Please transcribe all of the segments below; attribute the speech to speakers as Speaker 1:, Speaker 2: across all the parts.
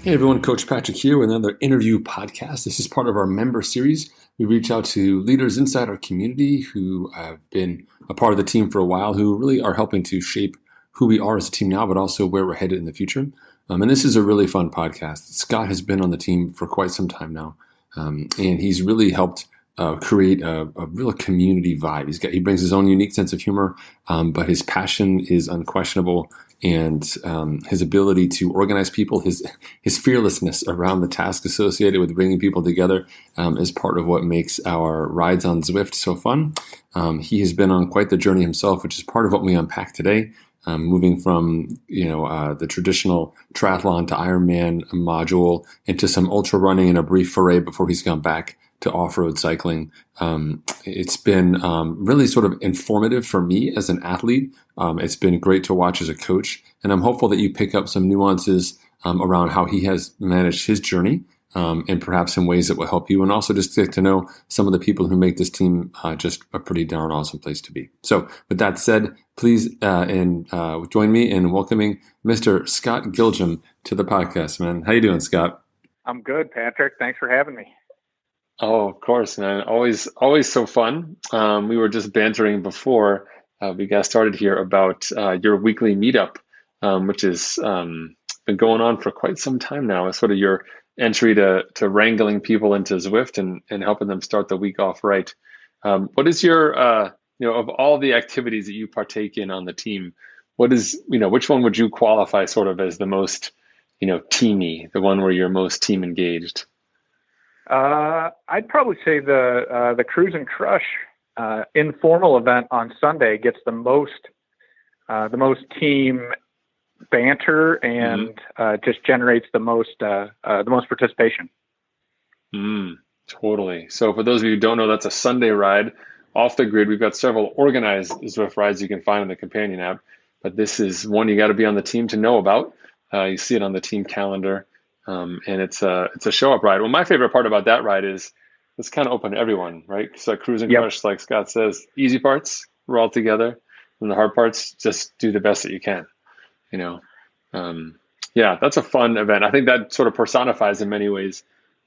Speaker 1: Hey everyone, Coach Patrick here with another interview podcast. This is part of our member series. We reach out to leaders inside our community who have been a part of the team for a while, who really are helping to shape who we are as a team now, but also where we're headed in the future. And this is a really fun podcast. Scott has been on the team for quite some time now, and he's really helped create a real community vibe. He brings his own unique sense of humor, but his passion is unquestionable, and his ability to organize people, his fearlessness around the task associated with bringing people together, is part of what makes our rides on Zwift so fun. He has been on quite the journey himself, which is part of what we unpack today. Moving from the traditional triathlon to Ironman module into some ultra running and a brief foray before he's gone back to off-road cycling. It's been really sort of informative for me as an athlete. It's been great to watch as a coach, and I'm hopeful that you pick up some nuances around how he has managed his journey, and perhaps in ways that will help you, and also just get to know some of the people who make this team just a pretty darn awesome place to be. So with that said, please join me in welcoming Mr. Scott Giljum to the podcast, man. How you doing, Scott?
Speaker 2: I'm good, Patrick. Thanks for having me.
Speaker 1: Oh, of course, man. Always so fun. We were just bantering before we got started here about your weekly meetup, which has been going on for quite some time now. It's sort of your entry to wrangling people into Zwift and helping them start the week off right. What is your, of all the activities that you partake in on the team, which one would you qualify sort of as the most, teamy, the one where you're most team engaged?
Speaker 2: I'd probably say the Cruise and Crush informal event on Sunday gets the most team banter and just generates the most participation.
Speaker 1: Totally. So for those of you who don't know, that's a Sunday ride off the grid. We've got several organized Zwift rides you can find in the companion app, but this is one you got to be on the team to know about. You see it on the team calendar. And it's a show up ride. Well, my favorite part about that ride is it's kind of open to everyone, right? So Cruise and Crush, like Scott says, easy parts, we're all together. And the hard parts, just do the best that you can, Yeah, that's a fun event. I think that sort of personifies in many ways.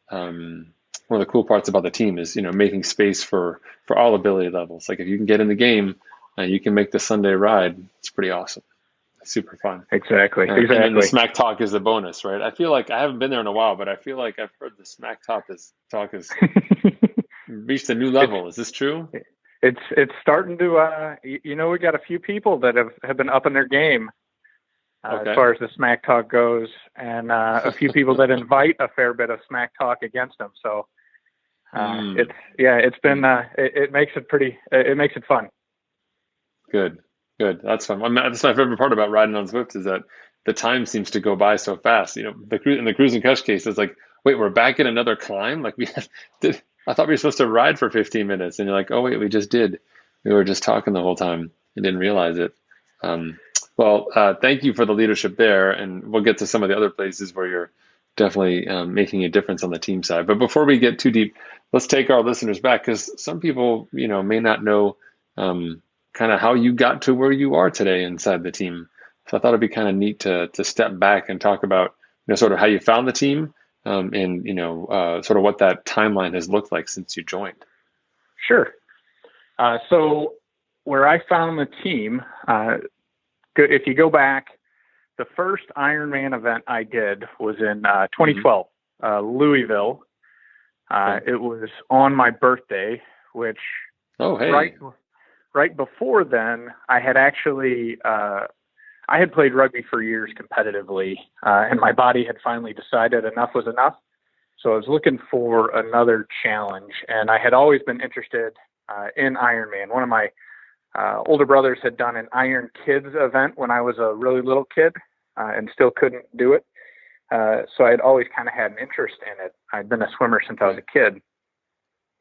Speaker 1: One of the cool parts about the team is, making space for all ability levels. Like if you can get in the game, you can make the Sunday ride. It's pretty awesome. Super fun.
Speaker 2: Exactly.
Speaker 1: And then the smack talk is the bonus, right? I feel like I haven't been there in a while, but I feel like I've heard the smack talk has reached a new level. Is this true?
Speaker 2: It's starting to, we got a few people that have been upping their game as far as the smack talk goes, and a few people that invite a fair bit of smack talk against them. So it makes it fun.
Speaker 1: Good. That's fun. That's my favorite part about riding on Zwift is that the time seems to go by so fast. In the Cruise and Crush case, it's like, wait, we're back in another climb? Like I thought we were supposed to ride for 15 minutes. And you're like, oh, wait, we just did. We were just talking the whole time. I didn't realize it. Thank you for the leadership there. And we'll get to some of the other places where you're definitely making a difference on the team side. But before we get too deep, let's take our listeners back, because some people, may not know kind of how you got to where you are today inside the team. So I thought it'd be kind of neat to step back and talk about, sort of how you found the team, and, sort of what that timeline has looked like since you joined.
Speaker 2: Sure. So where I found the team, if you go back, the first Ironman event I did was in 2012, Louisville. It was on my birthday, which right before then, I had actually I had played rugby for years competitively, and my body had finally decided enough was enough. So I was looking for another challenge, and I had always been interested in Ironman. One of my older brothers had done an Iron Kids event when I was a really little kid, and still couldn't do it. So I had always kind of had an interest in it. I'd been a swimmer since I was a kid.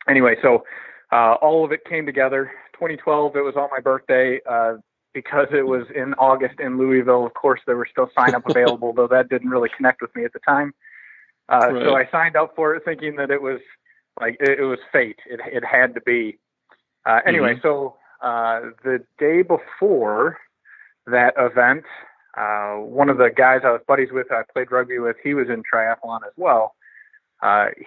Speaker 2: Anyway, so all of it came together. 2012, it was on my birthday. Because it was in August in Louisville, of course, there were still sign-up available, though that didn't really connect with me at the time. So I signed up for it thinking that it was like it was fate. It had to be. Anyway, so the day before that event, one of the guys I was buddies with, I played rugby with, he was in triathlon as well.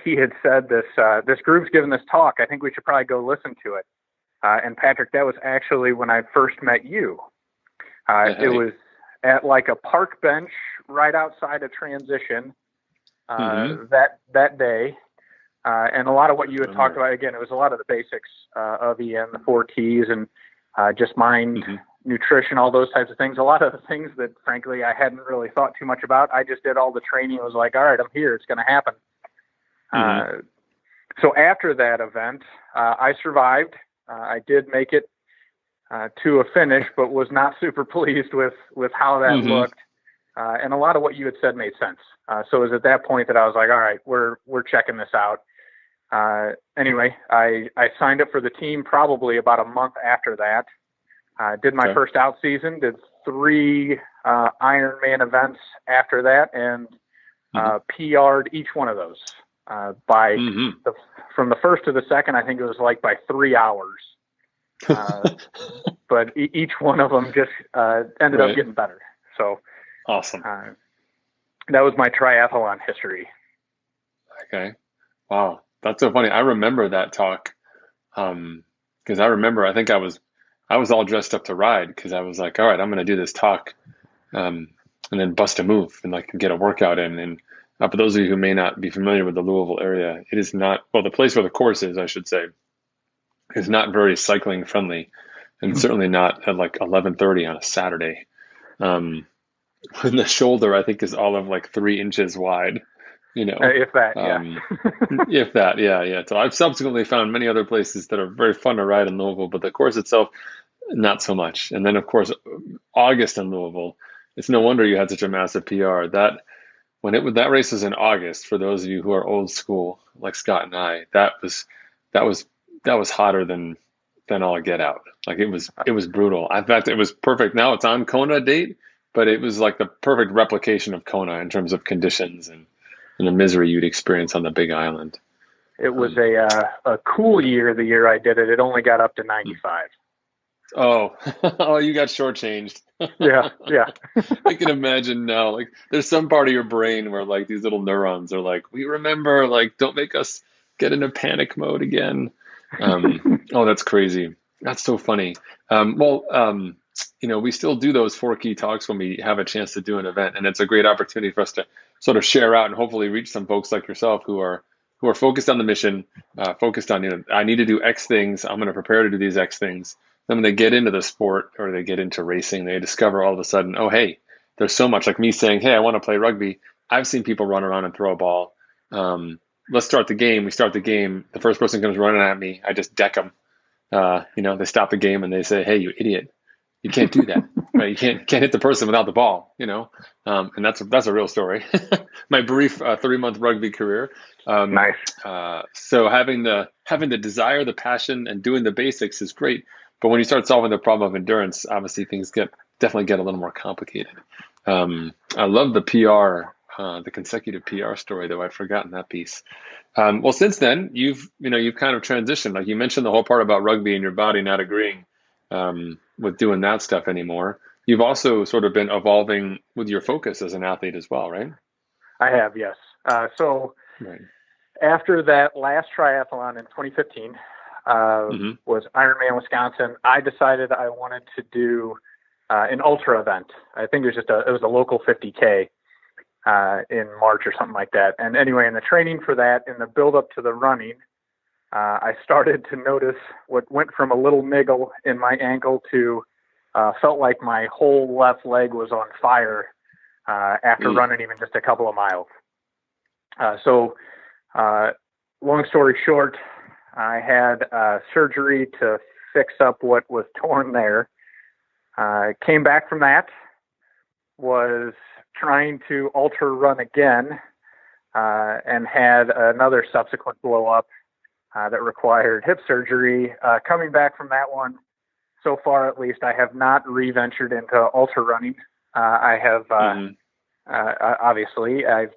Speaker 2: He had said this group's giving this talk. I think we should probably go listen to it. And Patrick, that was actually when I first met you. It was at like a park bench right outside of transition that day. And a lot of what you had talked about, again, it was a lot of the basics of EM, the 4 T's, and just mind, nutrition, all those types of things. A lot of the things that, frankly, I hadn't really thought too much about. I just did all the training. It was like, all right, I'm here. It's going to happen. So after that event, I survived. I did make it to a finish, but was not super pleased with how that looked. And a lot of what you had said made sense. So it was at that point that I was like, all right, we're checking this out. Anyway, I signed up for the team probably about a month after that. Did my first out season, did 3 Ironman events after that, and PR'd each one of those by from the first to the second. I think it was like by 3 hours. But each one of them just ended up getting better. So
Speaker 1: awesome.
Speaker 2: That was my triathlon history.
Speaker 1: Okay. Wow. That's so funny. I remember that talk. Because I think I was all dressed up to ride, because I was like, all right, I'm going to do this talk, and then bust a move and like get a workout in. And for those of you who may not be familiar with the Louisville area, it is not, well, the place where the course is, I should say, is not very cycling friendly, and certainly not at like 11:30 on a Saturday. And the shoulder, I think, is all of like 3 inches wide,
Speaker 2: if that,
Speaker 1: if that, yeah. So I've subsequently found many other places that are very fun to ride in Louisville, but the course itself, not so much. And then, of course, August in Louisville, it's no wonder you had such a massive PR. That race was in August. For those of you who are old school, like Scott and I, that was hotter than all get out. Like it was brutal. In fact, it was perfect. Now it's on Kona date, but it was like the perfect replication of Kona in terms of conditions and the misery you'd experience on the Big Island.
Speaker 2: It was a cool year. The year I did it, it only got up to 95.
Speaker 1: Oh, you got shortchanged.
Speaker 2: Yeah.
Speaker 1: I can imagine now. Like, there's some part of your brain where like these little neurons are like, we remember. Like, don't make us get into panic mode again. Oh, that's crazy. That's so funny. We still do those 4 key talks when we have a chance to do an event, and it's a great opportunity for us to sort of share out and hopefully reach some folks like yourself who are focused on the mission, focused on, I need to do X things. I'm going to prepare to do these X things. Then when they get into the sport or they get into racing, they discover all of a sudden, oh, hey, there's so much. Like me saying, hey, I want to play rugby. I've seen people run around and throw a ball. Let's start the game. We start the game. The first person comes running at me. I just deck them. They stop the game and they say, hey, you idiot. You can't do that. Right? You can't hit the person without the ball, and that's a real story. My brief 3-month rugby career.
Speaker 2: Nice.
Speaker 1: So having the desire, the passion, and doing the basics is great. But when you start solving the problem of endurance, obviously things definitely get a little more complicated. I love the PR, the consecutive PR story, though I'd forgotten that piece. Well, since then you've kind of transitioned. Like you mentioned the whole part about rugby and your body not agreeing with doing that stuff anymore. You've also sort of been evolving with your focus as an athlete as well, right?
Speaker 2: I have, yes. After that last triathlon in 2015 was Ironman Wisconsin, I decided I wanted to do an ultra event. I think it was a local 50K in March or something like that. And anyway, in the training for that, in the build up to the running, I started to notice what went from a little niggle in my ankle to felt like my whole left leg was on fire after running even just a couple of miles. Long story short, I had surgery to fix up what was torn there. Came back from that, was trying to ultra run again, and had another subsequent blow up that required hip surgery. Coming back from that one, so far at least, I have not re-ventured into ultra running. I have, obviously, I've